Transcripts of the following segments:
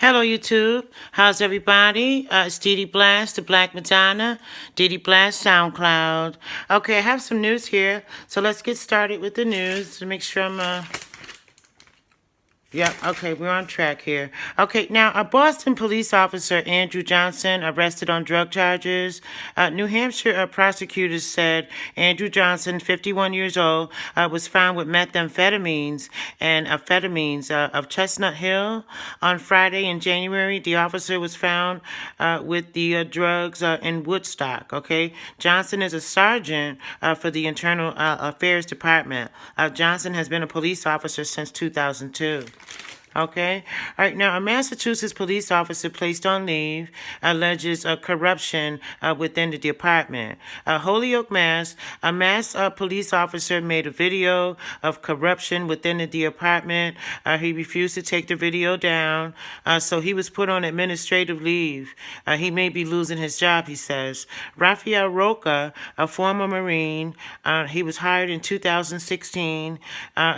Hello, YouTube. How's everybody? It's Dede Blass, the Black Madonna, Dede Blass SoundCloud. Okay, I have some news here, so let's get started with the news to make sure I'm Yeah, okay, we're on track here. Okay, now a Boston police officer, Andrew Johnson, arrested on drug charges. New Hampshire prosecutors said Andrew Johnson, 51 years old, was found with methamphetamines and amphetamines of Chestnut Hill. On Friday in January, the officer was found with the drugs in Woodstock, okay? Johnson is a sergeant for the Internal Affairs Department. Johnson has been a police officer since 2002. Okay. All right. Now, a Massachusetts police officer placed on leave alleges corruption within the department. Holyoke, Mass. A Mass police officer made a video of corruption within the department. He refused to take the video down, so he was put on administrative leave. He may be losing his job, he says. Rafael Roca, a former Marine, he was hired in 2016.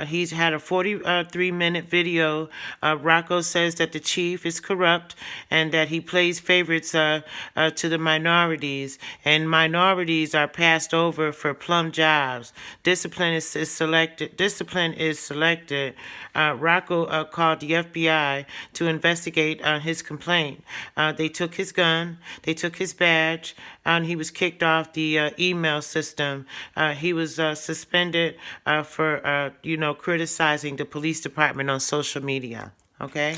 He's had a 43-minute video. Rocco says that the chief is corrupt and that he plays favorites to the minorities, and minorities are passed over for plum jobs. Discipline is selected. Rocco called the FBI to investigate his complaint. They took his gun, they took his badge, and he was kicked off the email system. He was suspended for criticizing the police department on social media. Okay.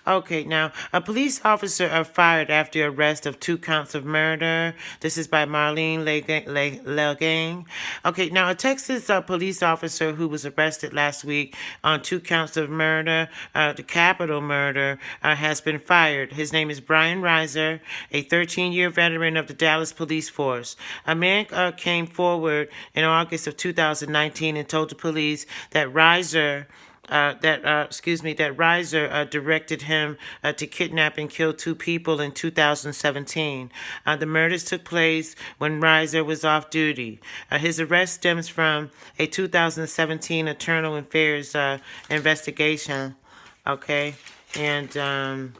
Okay, now, a police officer fired after arrest of 2 counts of murder. This is by Marlene Legang. Okay, now, a Texas police officer who was arrested last week on 2 counts of murder, the capital murder, has been fired. His name is Brian Reiser, a 13-year veteran of the Dallas Police Force. A man came forward in August of 2019 and told the police that Reiser directed him to kidnap and kill 2 people in 2017. The murders took place when Reiser was off duty. His arrest stems from a 2017 Internal Affairs investigation. Okay, and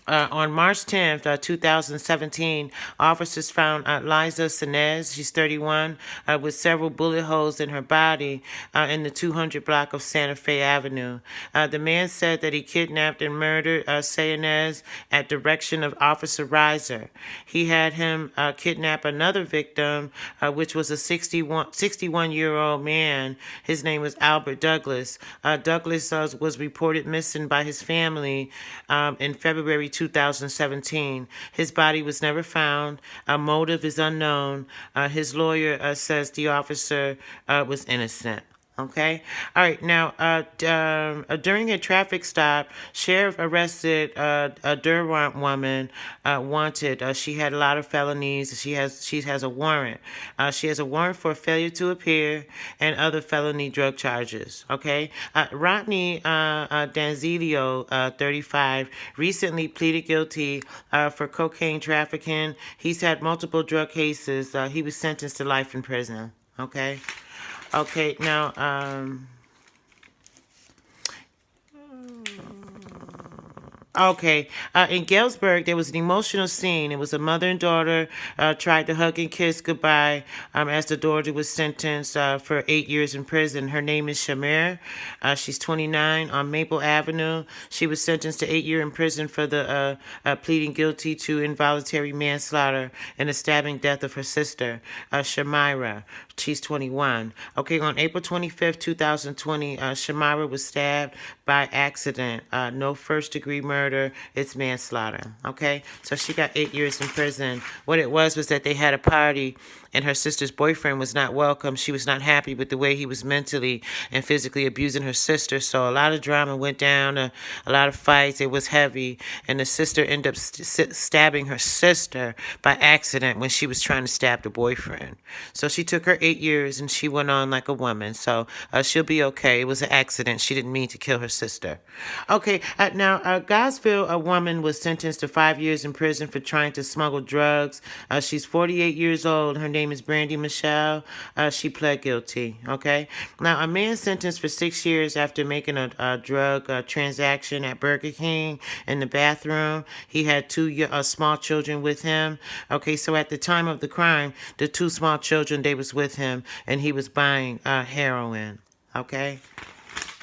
on March 10th, 2017, officers found Liza Sinez, she's 31, with several bullet holes in her body in the 200 block of Santa Fe Avenue. The man said that he kidnapped and murdered Sinez at direction of Officer Reiser. He had him kidnap another victim, which was a 61-year-old man. His name was Albert Douglas. Douglas was reported missing by his family in February 2017. His body was never found. A motive is unknown. His lawyer says the officer was innocent. Okay. All right. Now, during a traffic stop, sheriff arrested a Durant woman wanted. She had a lot of felonies. She has a warrant. She has a warrant for failure to appear and other felony drug charges. Okay. Rodney Danzilio, 35, recently pleaded guilty for cocaine trafficking. He's had multiple drug cases. He was sentenced to life in prison. Okay. Okay, now, in Galesburg, there was an emotional scene. It was a mother and daughter tried to hug and kiss goodbye as the daughter was sentenced for 8 years in prison. Her name is Shamir. She's 29 on Maple Avenue. She was sentenced to 8 years in prison for the pleading guilty to involuntary manslaughter and the stabbing death of her sister, Shamira. She's 21. Okay, on April 25th, 2020, Shamira was stabbed by accident. No first-degree murder. It's manslaughter. Okay, so she got 8 years in prison. What it was that they had a party, and her sister's boyfriend was not welcome. She was not happy with the way he was mentally and physically abusing her sister. So a lot of drama went down, a lot of fights. It was heavy, and the sister ended up stabbing her sister by accident when she was trying to stab the boyfriend. So she took her 8 48 years, and she went on like a woman. So she'll be okay. It was an accident. She didn't mean to kill her sister. Okay, now, Gosville, a woman was sentenced to 5 years in prison for trying to smuggle drugs. She's 48 years old. Her name is Brandy Michelle. She pled guilty. Okay, now a man sentenced for 6 years after making a drug transaction at Burger King in the bathroom. He had two small children with him. Okay, so at the time of the crime, the two small children, they was with him, and he was buying heroin. Okay.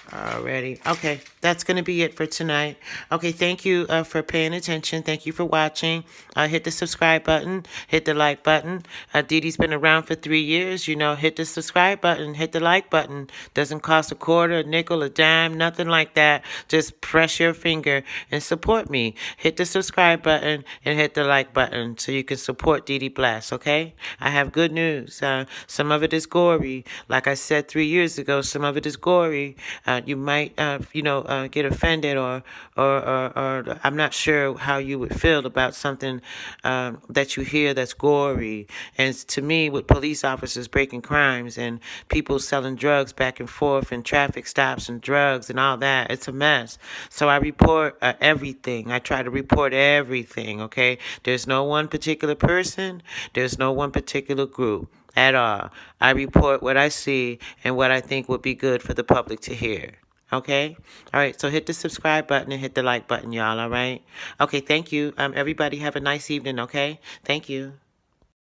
Alrighty. Okay, that's going to be it for tonight. Okay, thank you for paying attention. Thank you for watching. Hit the subscribe button. Hit the like button. Dede's been around for 3 years. You know, hit the subscribe button. Hit the like button. Doesn't cost a quarter, a nickel, a dime, nothing like that. Just press your finger and support me. Hit the subscribe button and hit the like button so you can support Dede Blass, okay? I have good news. Some of it is gory. Like I said 3 years ago, some of it is gory. You might, get offended or I'm not sure how you would feel about something that you hear that's gory. And to me, with police officers breaking crimes and people selling drugs back and forth and traffic stops and drugs and all that, it's a mess. So I report everything. I try to report everything, okay? There's no one particular person. There's no one particular group at all. I report what I see and what I think would be good for the public to hear. Okay? All right, so hit the subscribe button and hit the like button, y'all, all right? Okay, thank you. Everybody have a nice evening, okay? Thank you.